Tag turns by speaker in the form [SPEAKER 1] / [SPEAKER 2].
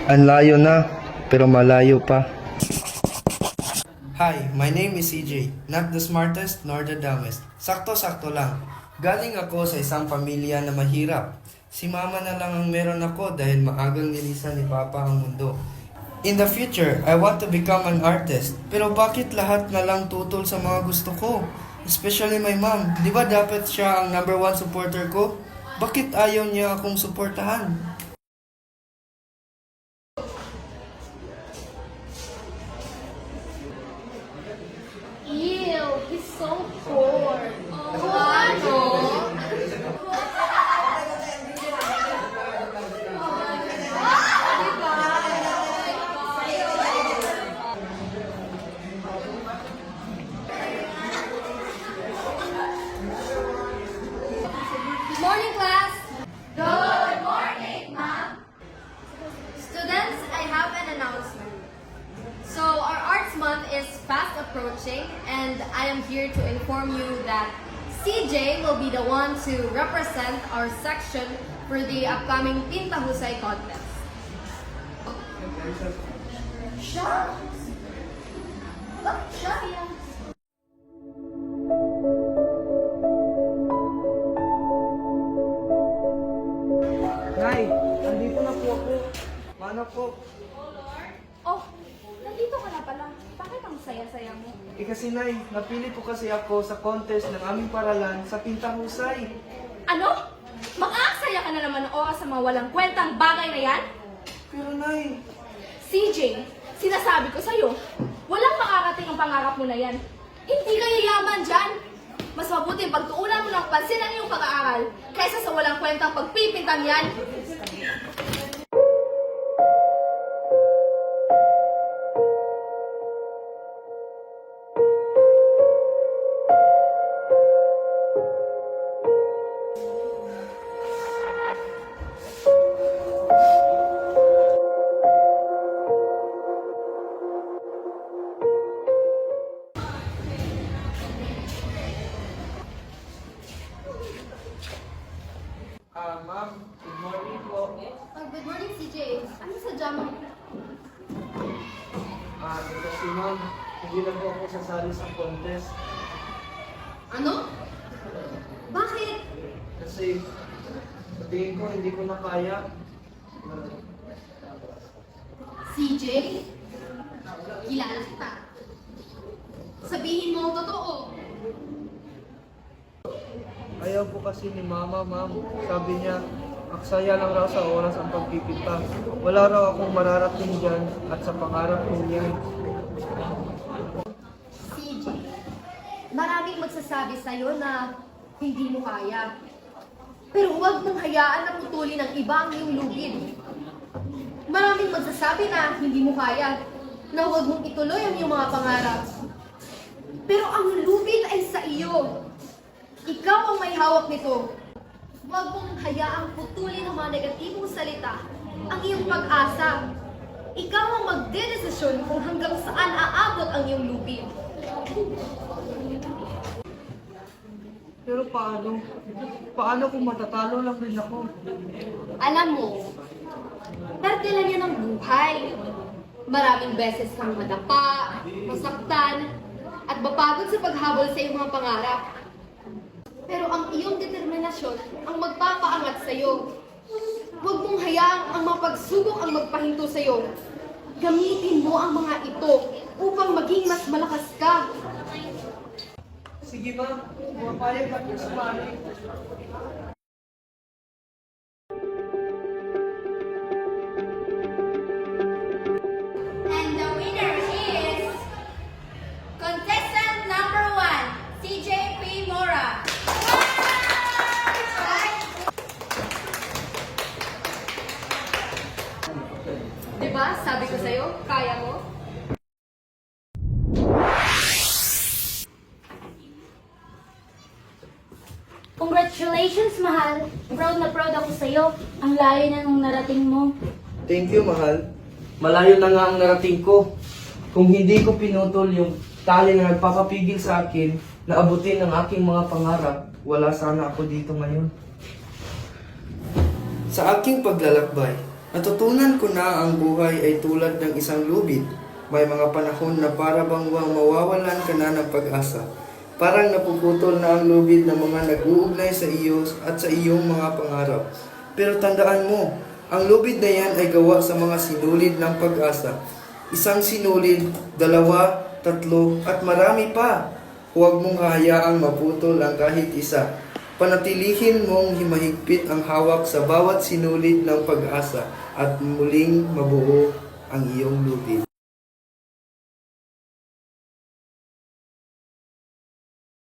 [SPEAKER 1] Ang layo na, pero malayo pa.
[SPEAKER 2] Hi, my name is CJ. Not the smartest nor the dumbest. Sakto-sakto lang. Galing ako sa isang pamilya na mahirap. Si mama na lang ang meron ako dahil maagang nilisan ni papa ang mundo. In the future, I want to become an artist. Pero bakit lahat na lang tutol sa mga gusto ko? Especially my mom. Di ba dapat siya ang number one supporter ko? Bakit ayaw niya akong suportahan?
[SPEAKER 3] Ew, he's so poor. Ano? Good morning, class. Good morning, ma'am. Students, I have an announcement. So our Arts Month is fast approaching and I am here to inform you that CJ will be the one to represent our section for the upcoming Pinta Husay contest. Siya? Bakit siya?
[SPEAKER 2] Nay, nandito na po ako. Mano po?
[SPEAKER 3] Oh, nandito ka na pala. Bakit ang saya-saya mo?
[SPEAKER 2] Kasi Nay, napili po kasi ako sa contest ng aming paralan sa Pintahusay.
[SPEAKER 3] Ano? Makaaksaya ka na naman ng oras sa mga walang kwentang bagay na yan?
[SPEAKER 2] Pero Nay,
[SPEAKER 3] CJ, sinasabi ko sa'yo, walang makakating ang pangarap mo na yan. Hindi ka yayaman dyan. Mas mabuti pagtuunan mo ng pansin ang iyong pag-aaral kaysa sa walang kwentang pagpipintang yan.
[SPEAKER 2] ma'am, good morning po.
[SPEAKER 3] Good morning, CJ. Ano sa mo?
[SPEAKER 2] Kasi ma'am, hindi na po ako sasali sa contest.
[SPEAKER 3] Ano? Bakit?
[SPEAKER 2] Kasi, sa tingin ko, hindi ko na kaya.
[SPEAKER 3] CJ? Kilala kita. Sabihin mo ang totoo.
[SPEAKER 2] Ayaw po kasi ni mama, ma'am. Sabi niya, aksaya lang raw sa oras ang pagpipinta. Wala raw akong mararating dyan at sa pangarap ko niyan.
[SPEAKER 3] CJ, maraming magsasabi sa'yo na hindi mo kaya. Pero huwag mong hayaan na putulin ng iba ang iyong lugid. Maraming magsasabi na hindi mo kaya, na huwag mong ituloy ang iyong mga pangarap. Pero ang lubid ay sa iyo. Ikaw ang may hawak nito. Huwag mong hayaang putulin ng mga negatibong salita ang iyong pag-asa. Ikaw ang magdedesisyon kung hanggang saan aabot ang iyong lubid.
[SPEAKER 2] Pero paano? Paano kung matatalo lang rin ako?
[SPEAKER 3] Alam mo, parte lang yan ng buhay. Maraming beses kang madapa, masaktan, at mapagod sa paghabol sa iyong mga pangarap. Pero ang iyong determinasyon ang magpapaangat sa iyo. Huwag mong hayaang ang mga pagsubok ang magpahinto sa iyo. Gamitin mo ang mga ito upang maging mas malakas ka.
[SPEAKER 2] Sige ma'am, pumapayag ako sa mali.
[SPEAKER 3] And the winner is contestant number 1, CJ P. Mora. Diba? Sabi ko sa'yo, kaya mo?
[SPEAKER 4] Congratulations, mahal. Proud na proud ako sa'yo. Ang layo na nung narating mo.
[SPEAKER 2] Thank you, mahal. Malayo na nga ang narating ko. Kung hindi ko pinutol yung tali na nagpapapigil sa akin na abutin ang aking mga pangarap, wala sana ako dito ngayon. Sa aking paglalakbay, Natutunan ko na ang buhay ay tulad ng isang lubid. May mga panahon na para bang mawawalan ka na ng pag-asa. Parang napuputol na ang lubid ng mga nag-uugnay sa iyo at sa iyong mga pangarap. Pero tandaan mo, ang lubid na yan ay gawa sa mga sinulid ng pag-asa. Isang sinulid, 2, 3, at marami pa. Huwag mong hahayaang maputol ang kahit isa. Panatilihin mong himahigpit ang hawak sa bawat sinulid ng pag-asa at muling mabuo ang iyong lubid.